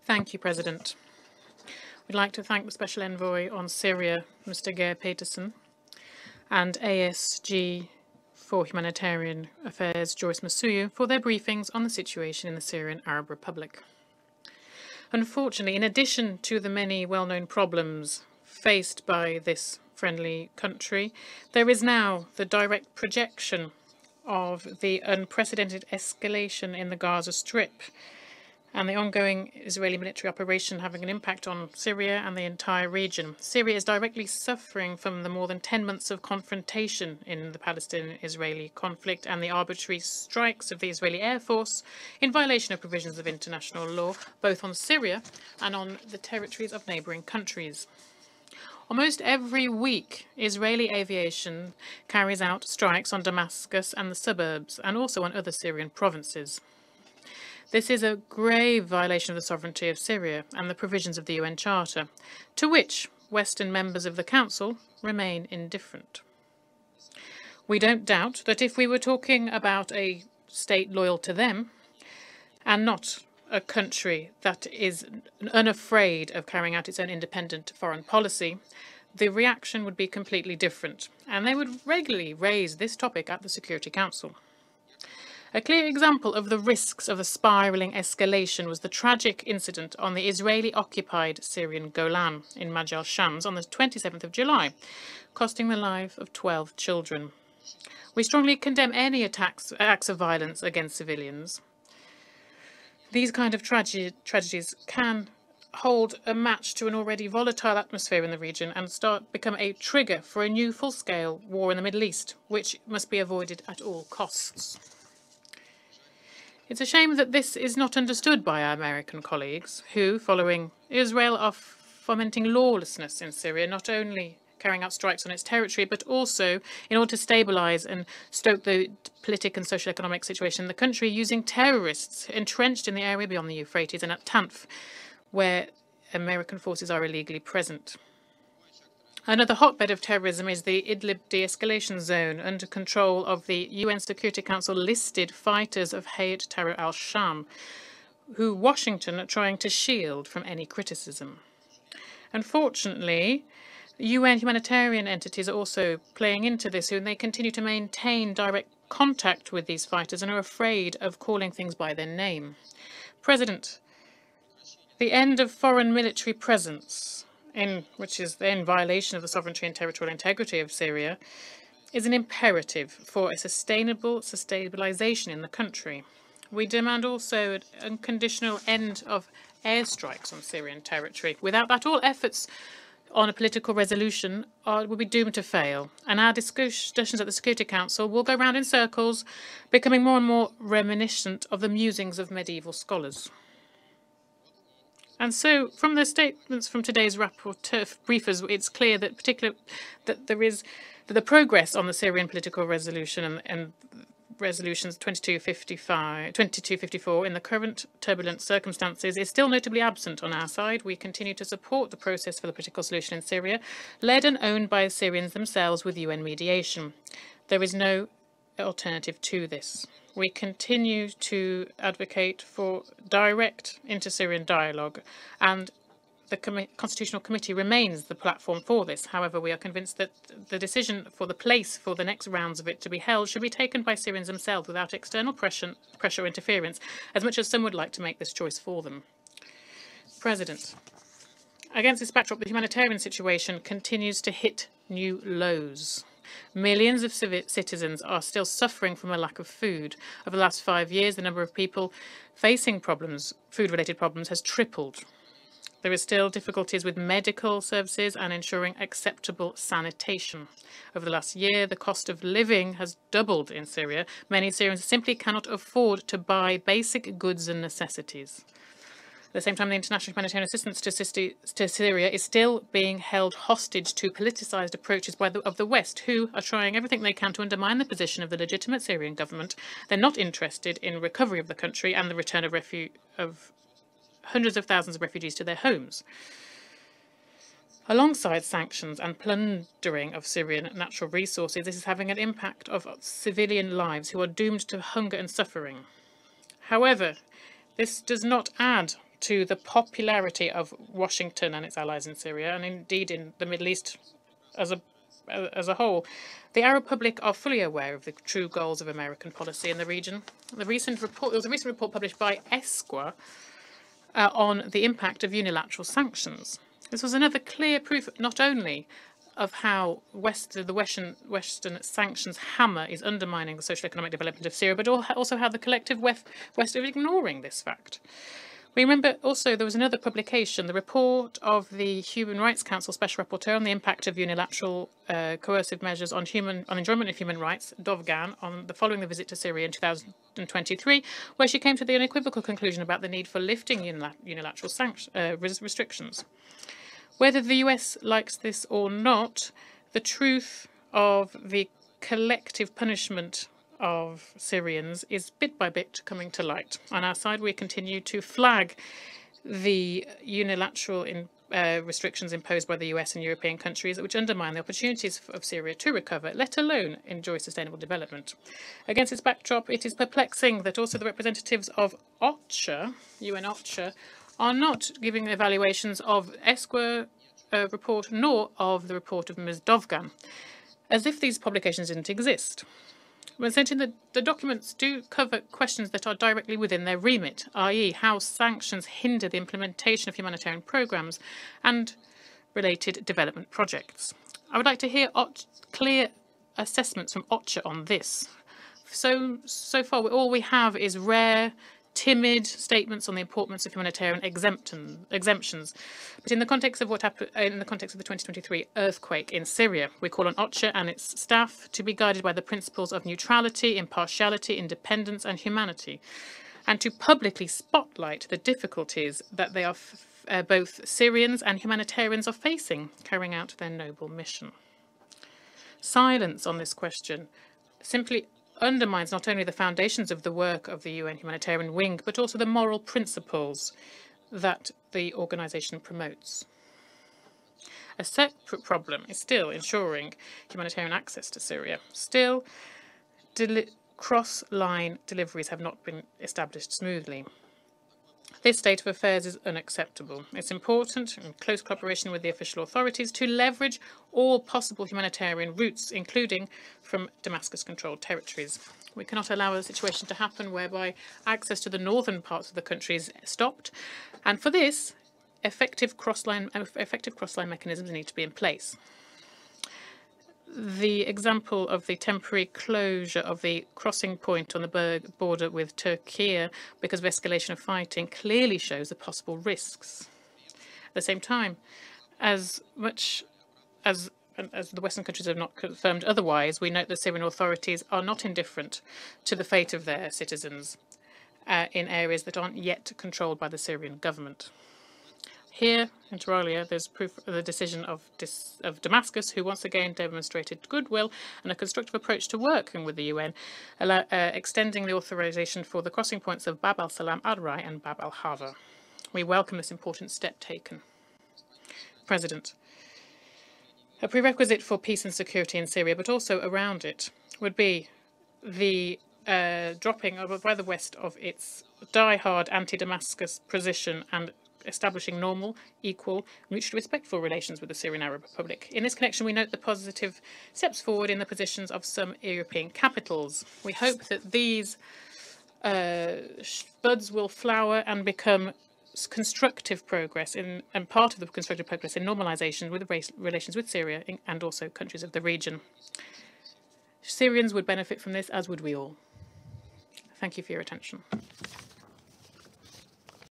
Thank you, President. We'd like to thank the Special Envoy on Syria, Mr. Geir Peterson, and ASG for Humanitarian Affairs, Joyce Masuyu, for their briefings on the situation in the Syrian Arab Republic. Unfortunately, in addition to the many well-known problems faced by this friendly country, there is now the direct projection of the unprecedented escalation in the Gaza Strip and the ongoing Israeli military operation having an impact on Syria and the entire region. Syria is directly suffering from the more than 10 months of confrontation in the Palestinian-Israeli conflict and the arbitrary strikes of the Israeli Air Force in violation of provisions of international law, both on Syria and on the territories of neighbouring countries. Almost every week, Israeli aviation carries out strikes on Damascus and the suburbs, and also on other Syrian provinces. This is a grave violation of the sovereignty of Syria and the provisions of the UN Charter, to which Western members of the Council remain indifferent. We don't doubt that if we were talking about a state loyal to them and not a country that is unafraid of carrying out its own independent foreign policy, the reaction would be completely different, and they would regularly raise this topic at the Security Council. A clear example of the risks of a spiralling escalation was the tragic incident on the Israeli-occupied Syrian Golan in Majal Shams on the 27th of July, costing the life of 12 children. We strongly condemn any acts of violence against civilians. These kind of tragedies can hold a match to an already volatile atmosphere in the region and become a trigger for a new full-scale war in the Middle East, which must be avoided at all costs. It's a shame that this is not understood by our American colleagues, who, following Israel, are fomenting lawlessness in Syria, not only carrying out strikes on its territory, but also in order to stabilize and stoke the political and socio-economic situation in the country, using terrorists entrenched in the area beyond the Euphrates and at Tanf, where American forces are illegally present. Another hotbed of terrorism is the Idlib de-escalation zone under control of the UN Security Council listed fighters of Hayat Tahrir al-Sham, who Washington are trying to shield from any criticism. Unfortunately, UN humanitarian entities are also playing into this, and they continue to maintain direct contact with these fighters and are afraid of calling things by their name. President, the end of foreign military presence, which is in violation of the sovereignty and territorial integrity of Syria, is an imperative for a sustainable stabilization in the country. We demand also an unconditional end of airstrikes on Syrian territory. Without that, all efforts on a political resolution will be doomed to fail, and our discussions at the Security Council will go round in circles, becoming more and more reminiscent of the musings of medieval scholars. And so, from the statements from today's rapporteur briefers, it's clear that that the progress on the Syrian political resolution and resolutions 2254 in the current turbulent circumstances is still notably absent on our side. We continue to support the process for the political solution in Syria, led and owned by the Syrians themselves with UN mediation. There is no alternative to this. We continue to advocate for direct inter-Syrian dialogue, and the Constitutional Committee remains the platform for this. However, we are convinced that the decision for the place for the next rounds of it to be held should be taken by Syrians themselves without external pressure or interference, as much as some would like to make this choice for them. President, against this backdrop, the humanitarian situation continues to hit new lows. Millions of citizens are still suffering from a lack of food. Over the last 5 years, the number of people facing food-related problems, has tripled. There is still difficulties with medical services and ensuring acceptable sanitation. Over the last year, the cost of living has doubled in Syria. Many Syrians simply cannot afford to buy basic goods and necessities. At the same time, the international humanitarian assistance to Syria is still being held hostage to politicized approaches of the West, who are trying everything they can to undermine the position of the legitimate Syrian government. They're not interested in recovery of the country and the return of hundreds of thousands of refugees to their homes. Alongside sanctions and plundering of Syrian natural resources, this is having an impact on civilian lives who are doomed to hunger and suffering. However, This does not add to the popularity of Washington and its allies in Syria, and indeed in the Middle East as a whole. The Arab public are fully aware of the true goals of American policy in the region. There was a recent report published by Esquire on the impact of unilateral sanctions. This was another clear proof not only of how the Western sanctions hammer is undermining the social economic development of Syria, but also how the collective West is ignoring this fact. We remember also there was another publication, the report of the Human Rights Council Special Rapporteur on the impact of unilateral coercive measures on enjoyment of human rights, Dovgan, following the visit to Syria in 2023, where she came to the unequivocal conclusion about the need for lifting unilateral restrictions. Whether the US likes this or not, the truth of the collective punishment of Syrians is bit by bit coming to light. On our side, we continue to flag the unilateral restrictions imposed by the US and European countries, which undermine the opportunities of Syria to recover, let alone enjoy sustainable development. Against this backdrop, it is perplexing that also the representatives of OCHA, UN OCHA, are not giving evaluations of Esquire report nor of the report of Ms. Dovgan, as if these publications didn't exist. When essentially the documents do cover questions that are directly within their remit, i.e. how sanctions hinder the implementation of humanitarian programs and related development projects. I would like to hear clear assessments from OCHA on this. So far, all we have is rare, timid statements on the importance of humanitarian exemptions. But in the context of what happened in the context of the 2023 earthquake in Syria, we call on OCHA and its staff to be guided by the principles of neutrality, impartiality, independence, and humanity, and to publicly spotlight the difficulties that they are both Syrians and humanitarians are facing carrying out their noble mission. Silence on this question simply undermines not only the foundations of the work of the UN humanitarian wing, but also the moral principles that the organisation promotes. A separate problem is still ensuring humanitarian access to Syria. Still, cross-line deliveries have not been established smoothly. This state of affairs is unacceptable. It's important, in close cooperation with the official authorities, to leverage all possible humanitarian routes, including from Damascus-controlled territories. We cannot allow a situation to happen whereby access to the northern parts of the country is stopped, and for this, effective cross-line mechanisms need to be in place. The example of the temporary closure of the crossing point on the border with Turkey because of escalation of fighting clearly shows the possible risks. At the same time, as much as the Western countries have not confirmed otherwise, we note the Syrian authorities are not indifferent to the fate of their citizens in areas that aren't yet controlled by the Syrian government. Here, inter alia, there's proof of the decision of Damascus, who once again demonstrated goodwill and a constructive approach to working with the UN, extending the authorization for the crossing points of Bab al-Salam, Al-Rai and Bab al-Hava. We welcome this important step taken. President, a prerequisite for peace and security in Syria, but also around it, would be the dropping by the West of its die-hard anti-Damascus position and establishing normal, equal, mutually respectful relations with the Syrian Arab Republic. In this connection, we note the positive steps forward in the positions of some European capitals. We hope that these buds will flower and become constructive progress and part of the constructive progress in normalization with relations with Syria and also countries of the region. Syrians would benefit from this, as would we all. Thank you for your attention.